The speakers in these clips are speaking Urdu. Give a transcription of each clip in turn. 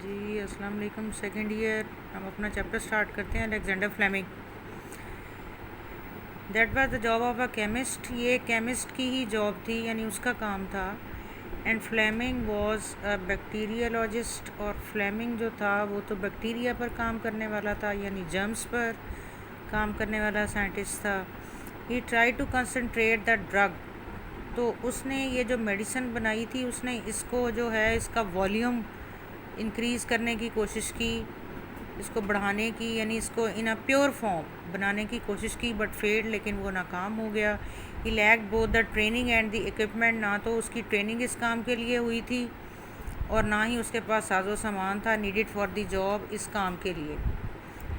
جی السلام علیکم. سیکنڈ ایئر ہم اپنا چیپٹر سٹارٹ کرتے ہیں. Alexander Fleming. That was the job of a chemist. یہ کیمسٹ کی ہی جاب تھی، یعنی اس کا کام تھا. And Fleming was a bacteriologist. اور فلیمنگ جو تھا وہ تو بیکٹیریا پر کام کرنے والا تھا، یعنی جرمس پر کام کرنے والا سائنٹسٹ تھا. He try to concentrate the drug. تو اس نے یہ جو میڈیسن بنائی تھی، اس نے اس کو جو ہے اس کا والیوم انکریز کرنے کی کوشش کی، اس کو بڑھانے کی، یعنی اس کو ان اے پیور فارم بنانے کی کوشش کی، بٹ فیلڈ، لیکن وہ ناکام ہو گیا. He lacked both the training and the equipment. نہ تو اس کی ٹریننگ اس کام کے لیے ہوئی تھی اور نہ ہی اس کے پاس ساز و سامان تھا نیڈڈ فار دی جاب، اس کام کے لیے.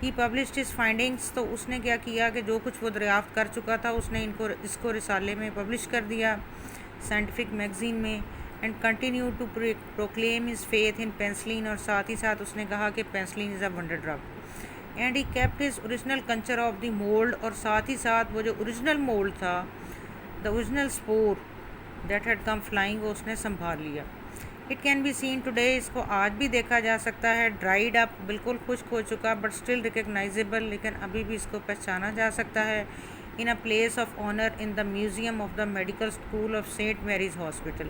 ہی پبلشڈ ہز فائنڈنگس. تو اس نے کیا کیا کہ جو کچھ وہ دریافت کر چکا تھا اس نے اس کو رسالے میں پبلش کر دیا، سائنٹیفک میگزین میں. And continue to proclaim his faith in penicillin. اور ساتھ ہی ساتھ اس نے کہا کہ penicillin is a wonder drug. And he kept his original culture of the mould. اور ساتھ ہی ساتھ وہ جو اوریجنل مولڈ تھا، the original spore that had come flying, وہ اس نے سنبھال لیا. It can be seen today. اس کو آج بھی دیکھا جا سکتا ہے. ڈرائیڈ اپ، بالکل خشک ہو چکا، بٹ اسٹل ریکگنائزیبل. لیکن ابھی بھی اس کو پہچانا جا سکتا ہے. In a place of honour in the museum of the medical school of saint Mary's hospital.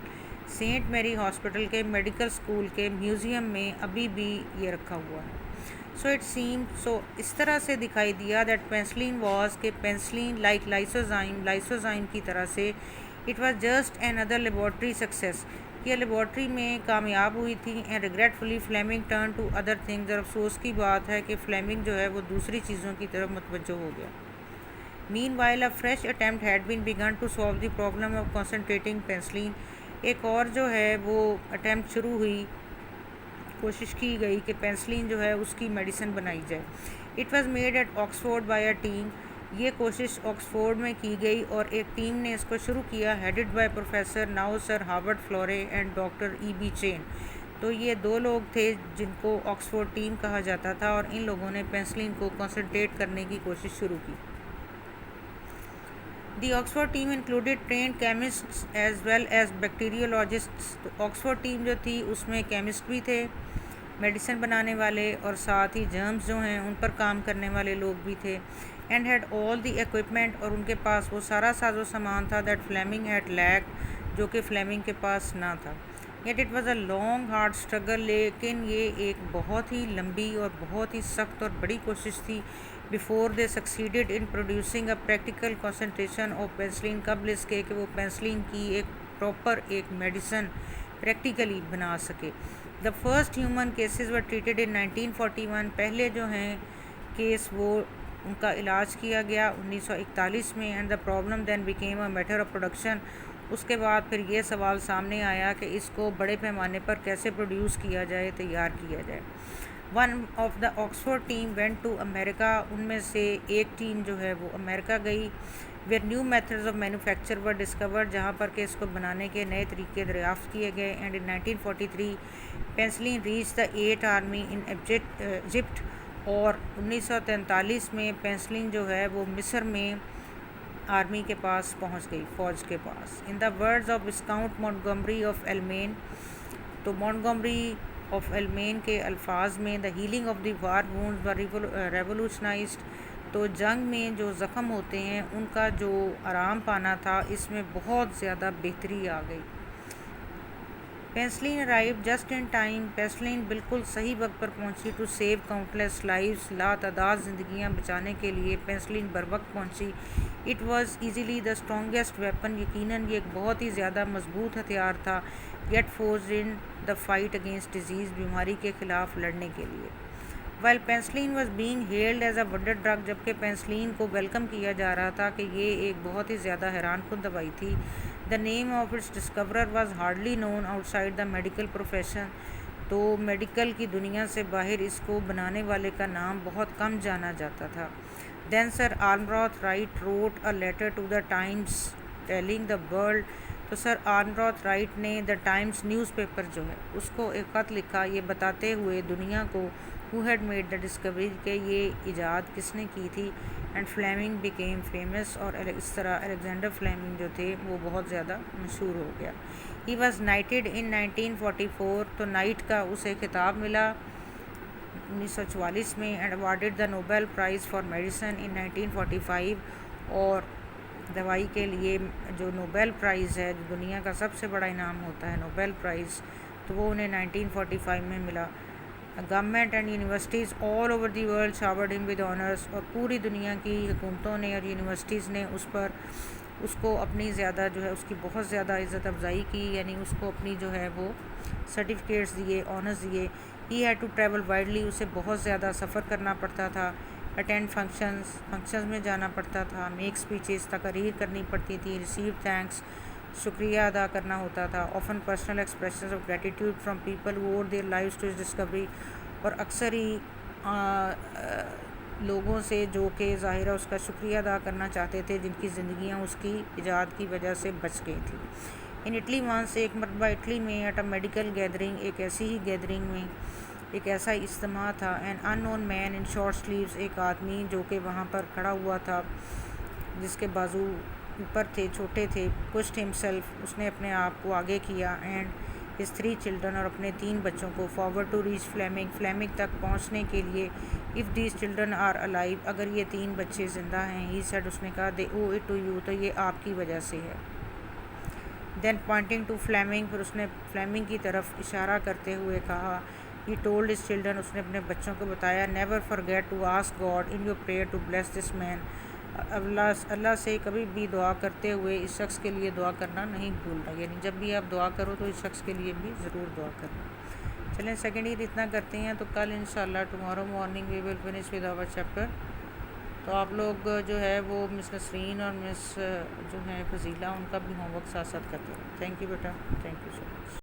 Saint Mary hospital کے میڈیکل اسکول کے میوزیم میں ابھی بھی یہ رکھا ہوا ہے. سو اٹ سیم، سو اس طرح سے دکھائی دیا دیٹ پینسلین واز، کہ پینسلین لائک لائسوزائم کی طرح سے، it was just an other laboratory success. یہ لیبارٹری میں کامیاب ہوئی تھی. And regretfully Fleming turn to other things. اور افسوس کی بات ہے کہ فلیمنگ جو ہے وہ دوسری چیزوں کی طرف متوجہ ہو گیا. Meanwhile a fresh attempt had been begun to solve the problem of concentrating penicillin. ایک اور جو ہے وہ اٹیمپٹ شروع ہوئی، کوشش کی گئی کہ پینسلین جو ہے اس کی میڈیسن بنائی جائے. It was made at Oxford by a team. یہ کوشش آکسفورڈ میں کی گئی اور ایک ٹیم نے اس کو شروع کیا، headed by professor now sir Howard Florey and doctor E B Chain. تو یہ دو لوگ تھے جن کو آکسفورڈ ٹیم کہا جاتا تھا، اور ان لوگوں نے پینسلین کو کنسنٹریٹ کرنے کی کوشش شروع کی. The Oxford team included trained chemists as well as bacteriologists. تو آکسفورڈ ٹیم جو تھی اس میں کیمسٹ بھی تھے، میڈیسن بنانے والے، اور ساتھ ہی جرمز جو ہیں ان پر کام کرنے والے لوگ بھی تھے. And had all the equipment. اور ان کے پاس وہ سارا ساز و سامان تھا دیٹ فلیمنگ ہیڈ لیکڈ، جو کہ فلیمنگ کے پاس نہ تھا. Yet it was a long hard struggle. لیکن یہ ایک بہت ہی لمبی اور بہت ہی سخت اور بڑی کوشش تھی. Before they succeeded in producing a practical concentration of penicillin. قبل اس کے کہ وہ پینسلین کی ایک پراپر ایک میڈیسن پریکٹیکلی بنا سکے. The first human cases were treated in 1941. پہلے جو ہیں کیس وہ ان کا علاج کیا گیا 1941 میں. And the problem then became a matter of production. اس کے بعد پھر یہ سوال سامنے آیا کہ اس کو بڑے پیمانے پر کیسے پروڈیوس کیا جائے، تیار کیا جائے. One of the Oxford team went to America. ان میں سے ایک ٹیم جو ہے وہ امریکہ گئی. Where new methods of manufacture were discovered. جہاں پر کہ اس کو بنانے کے نئے طریقے دریافت کیے گئے. And in 1943 penicillin reach the 8 army in Egypt. اور 1943 میں پینسلین جو ہے وہ مصر میں آرمی کے پاس پہنچ گئی، فوج کے پاس. ان the words of وسکاؤنٹ Montgomery of ایلمین. تو مونٹگومری آف ایلمین کے الفاظ میں، دا ہیلنگ آف دی وار وونڈز ور ریولوشنائزڈ. تو جنگ میں جو زخم ہوتے ہیں ان کا جو آرام پانا تھا، اس میں بہت زیادہ بہتری آ گئی. Penicillin arrived just in time. Penicillin بالکل صحیح وقت پر پہنچی. To save countless lives. لا تعداد زندگیاں بچانے کے لیے پینسلین بر وقت پہنچی. It was easily the strongest weapon. یقیناً یہ ایک بہت ہی زیادہ مضبوط ہتھیار تھا. Get forced in the fight against disease. بیماری کے خلاف لڑنے کے لیے. While penicillin was being held as a wonder drug. جبکہ پینسلین کو ویلکم کیا جا رہا تھا کہ یہ ایک بہت ہی زیادہ حیران کن دوائی تھی. The name of its discoverer was hardly known outside the medical profession. تو میڈیکل کی دنیا سے باہر اس کو بنانے والے کا نام بہت کم جانا جاتا تھا. Then Sir Almroth Wright wrote a letter to the Times telling the world. تو سر آرمراتھ رائٹ نے دا ٹائمز نیوز پیپر جو ہے اس کو ایک خط لکھا، یہ بتاتے ہوئے دنیا کو who had made the discovery کہ یہ ایجاد کس نے کی تھی. اینڈ فلیمنگ بیکیم فیمس، اور اس طرح الیگزینڈر فلیمنگ جو تھے وہ بہت زیادہ مشہور ہو گیا. ہی واز نائٹڈ ان 1944، تو نائٹ کا اسے خطاب ملا 1944 میں، and awarded the Nobel prize for medicine in 1945، اور دوائی کے لیے جو نوبل پرائز ہے، جو دنیا کا سب سے بڑا انعام ہوتا ہے نوبل پرائز، تو وہ انہیں 1945 میں ملا. Government and universities all over the world showered him with honours, اور پوری دنیا کی حکومتوں نے اور یونیورسٹیز نے اس کو اپنی زیادہ جو ہے اس کی بہت زیادہ عزت افزائی کی، یعنی اس کو اپنی جو ہے وہ سرٹیفکیٹس دیے، آنرز دیے. He had to travel widely, اسے بہت زیادہ سفر کرنا پڑتا تھا. اٹینڈ فنکشنز میں جانا پڑتا تھا. میک اسپیچز، تقریر کرنی پڑتی تھی. ریسیو تھینکس، شکریہ ادا کرنا ہوتا تھا. Often personal expressions of gratitude from people who over their lives to his discovery, اور اکثر ہی لوگوں سے جو کہ ظاہرہ اس کا شکریہ ادا کرنا چاہتے تھے، جن کی زندگیاں اس کی ایجاد کی وجہ سے بچ گئی تھیں. ان اٹلی وہاں سے ایک مرتبہ اٹلی میں ایٹ اے میڈیکل گیدرنگ، ایک ایسی ہی گیدرنگ میں ایک ایسا اجتماع تھا. An unknown man in short sleeves, ایک آدمی جو کہ وہاں پر کھڑا ہوا تھا جس کے بازو اوپر تھے، چھوٹے تھے. پشڈ ہمسیلف، اس نے اپنے آپ کو آگے کیا. اینڈ ہز 3 چلڈرن، اور اپنے 3 بچوں کو. فارورڈ ٹو ریچ فلیمنگ تک پہنچنے کے لیے. If these children are alive, اگر یہ 3 بچے زندہ ہیں. ہی سیڈ، اس نے کہا دے او اٹ ٹو یو، تو یہ آپ کی وجہ سے ہے. دین پوائنٹنگ ٹو فلیمنگ، پھر اس نے فلیمنگ کی طرف اشارہ کرتے ہوئے کہا. ہی ٹولڈ ہز چلڈرن، اس نے اپنے بچوں کو بتایا. Never forget to ask God in your prayer to bless this man, اللہ سے کبھی بھی دعا کرتے ہوئے اس شخص کے لیے دعا کرنا نہیں بھولنا، یعنی جب بھی آپ دعا کرو تو اس شخص کے لیے بھی ضرور دعا کرنا. چلیں سیکنڈ ایئر اتنا کرتے ہیں، تو کل انشاءاللہ tomorrow morning we will finish with our chapter. تو آپ لوگ جو ہے وہ مس نسرین اور مس جو ہیں فضیلہ، ان کا بھی ہوم ورک ساتھ ساتھ کرتے ہیں. Thank you beta, thank you so much.